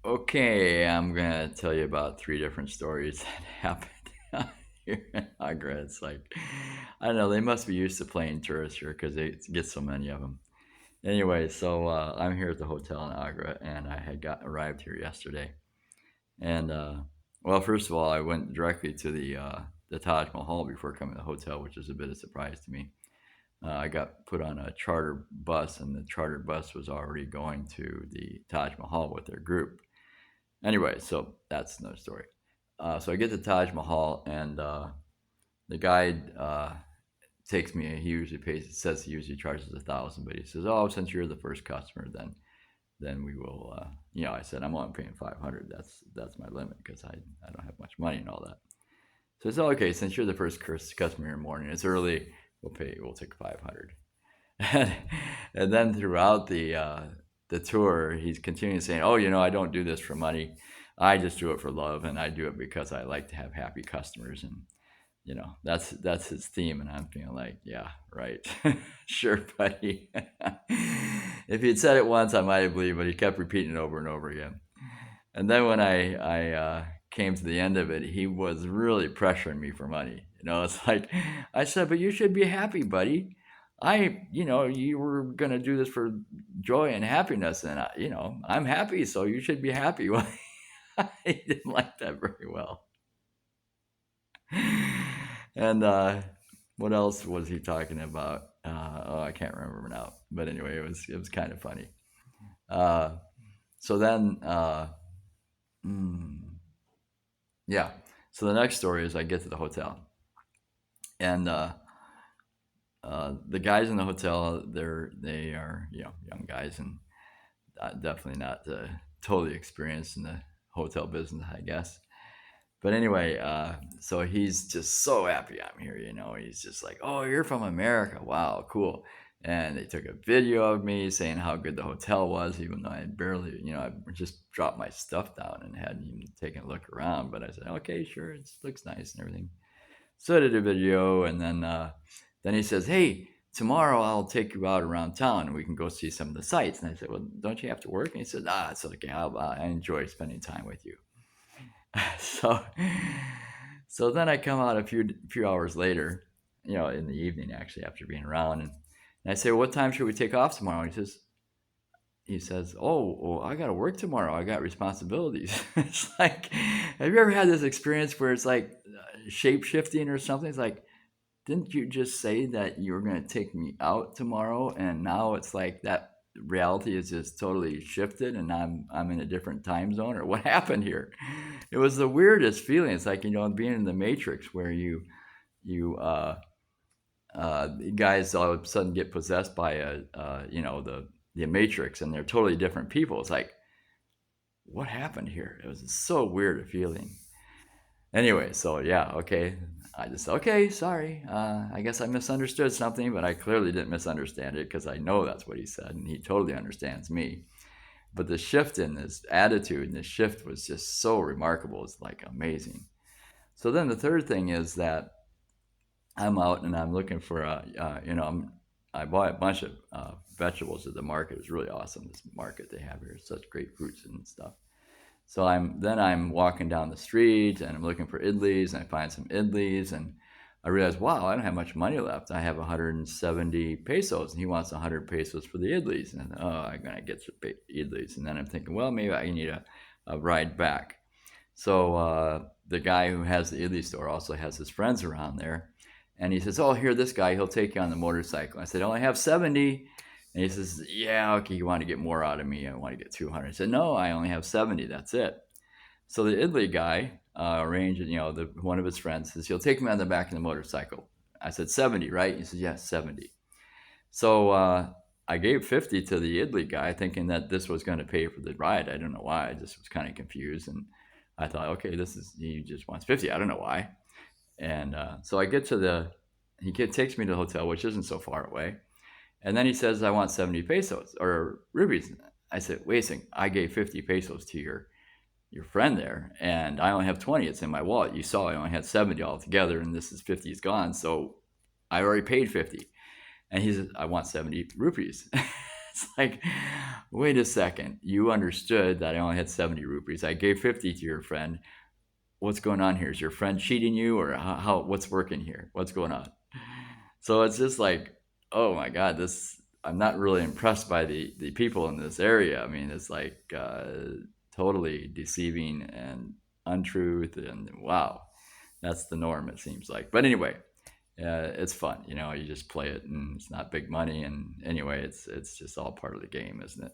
Okay, I'm gonna tell you about three different stories that happened here in Agra. It's like, I don't know, they must be used to playing tourists here because they get so many of them. Anyway, so I'm here at the hotel in Agra, and I had got arrived here yesterday. And well, first of all, I went directly to the Taj Mahal before coming to the hotel, which is a bit of a surprise to me. I got put on a charter bus, and the charter bus was already going to the Taj Mahal with their group. Anyway, so that's another story. So I get to Taj Mahal, and the guide takes me. He usually pays. Says he usually charges 1,000, but he says, "Oh, since you're the first customer, then we will." I said I'm only paying 500. That's my limit because I don't have much money and all that. So I said, "Okay, since you're the first customer in the morning, it's early. We'll take 500." and, and then throughout the tour, he's continuing saying, "Oh, I don't do this for money. I just do it for love, and I do it because I like to have happy customers." And that's his theme. And I'm feeling like, yeah, right, sure, buddy. If he'd said it once, I might have believed, but he kept repeating it over and over again. And then when I came to the end of it, he was really pressuring me for money. It's like I said, but you should be happy, buddy. You were gonna do this for joy and happiness, and I'm happy, so you should be happy. Well, he didn't like that very well. And what else was he talking about? Oh, I can't remember now. But anyway, it was kind of funny. Uh, so then, mm, yeah. So the next story is I get to the hotel, and the guys in the hotel, they are young guys, and definitely not totally experienced in the hotel business, I guess. But anyway, so he's just so happy I'm here. He's just like, "Oh, you're from America. Wow, cool." And they took a video of me saying how good the hotel was, even though I had barely, I just dropped my stuff down and hadn't even taken a look around. But I said, "Okay, sure, it looks nice and everything." So I did a video, and then he says, "Hey, tomorrow I'll take you out around town, and we can go see some of the sights." And I said, "Well, don't you have to work?" And he said, "Ah, it's okay. I enjoy spending time with you." so so then I come out a few hours later, in the evening actually after being around, and I say, "Well, what time should we take off tomorrow?" He says, "Oh, well, I got to work tomorrow. I got responsibilities." It's like, have you ever had this experience where it's like shape shifting or something? It's like, didn't you just say that you were going to take me out tomorrow, and now it's like that reality is just totally shifted, and I'm in a different time zone, or what happened here? It was the weirdest feeling. It's like being in the Matrix, where you guys all of a sudden get possessed by the Matrix, and they're totally different people. It's like, what happened here? It was so weird a feeling. Anyway, so yeah, okay. I just, okay, sorry. I guess I misunderstood something, but I clearly didn't misunderstand it because I know that's what he said, and he totally understands me. But the shift in his attitude and the shift was just so remarkable. It's like amazing. So then the third thing is that I'm out and I'm looking for I bought a bunch of vegetables at the market. It was really awesome. This market they have here, such great fruits and stuff. So I'm walking down the street and I'm looking for idlis, and I find some idlis, and I realize, wow, I don't have much money left. I have 170 pesos, and he wants 100 pesos for the idlis. And oh, I'm gonna get some idlis, and then I'm thinking, well, maybe I need a ride back. So the guy who has the idli store also has his friends around there, and he says, "Oh, here, this guy, he'll take you on the motorcycle." I said, "I only have 70." And he says, "Yeah, okay, you want to get more out of me. I want to get 200. I said, "No, I only have 70. That's it." So the Idli guy arranged, one of his friends says, "He'll take me on the back of the motorcycle." I said, 70, right? He says, "Yes, 70. So I gave 50 to the Idli guy, thinking that this was going to pay for the ride. I don't know why. I just was kind of confused. And I thought, okay, he just wants 50. I don't know why. And so I get to takes me to the hotel, which isn't so far away. And then he says, "I want 70 pesos or rupees." I said, "Wait a second, I gave 50 pesos to your friend there, and I only have 20. It's in my wallet. You saw I only had 70 altogether, and this is 50 is gone. So I already paid 50." And he says, "I want 70 rupees." It's like, wait a second. You understood that I only had 70 rupees. I gave 50 to your friend. What's going on here? Is your friend cheating you, or what's working here? What's going on? So it's just like, oh my God, this, I'm not really impressed by the people in this area. I mean, it's like totally deceiving and untruth, and wow, that's the norm, it seems like. But anyway, it's fun. You just play it, and it's not big money. And anyway, it's just all part of the game, isn't it?